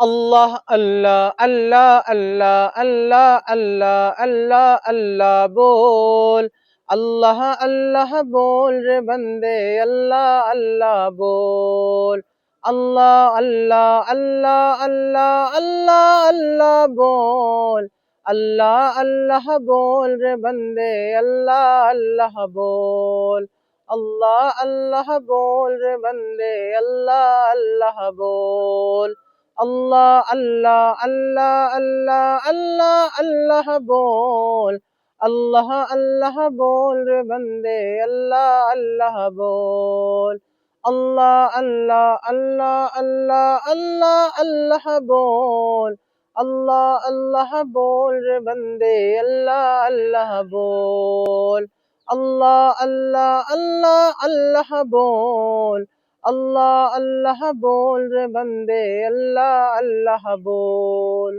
আল্লাহ আল্লাহ আল্লাহ আল্লাহ আল্লাহ আল্লাহ আল্লাহ আল্লাহ बोल अल्लाह अल्लाह बोल रे बंदे अल्लाह अल्लाह बोल अल्लाह अल्लाह अल्लाह अल्लाह अल्लाह अल्लाह बोल अल्लाह अल्लाह बोल रे बंदे अल्लाह अल्लाह बोल अल्लाह अल्लाह बोल रे बंदे अल्लाह अल्लाह बोल अल्लाह अल्लाह अल्लाह अल्लाह अल्लाह अल्लाह बोल अल्लाह अल्लाह बोल रे बंदे अल्लाह अल्लाह बोल अल्लाह अल्लाह अल्लाह अल्लाह अल्लाह अल्लाह बोल अल्लाह अल्लाह बोल रे बंदे अल्लाह अल्लाह बोल अल्लाह अल्लाह अल्लाह अल्लाह बोल अल्लाह अल्लाह बोल रे बंदे अल्लाह अल्लाह बोल।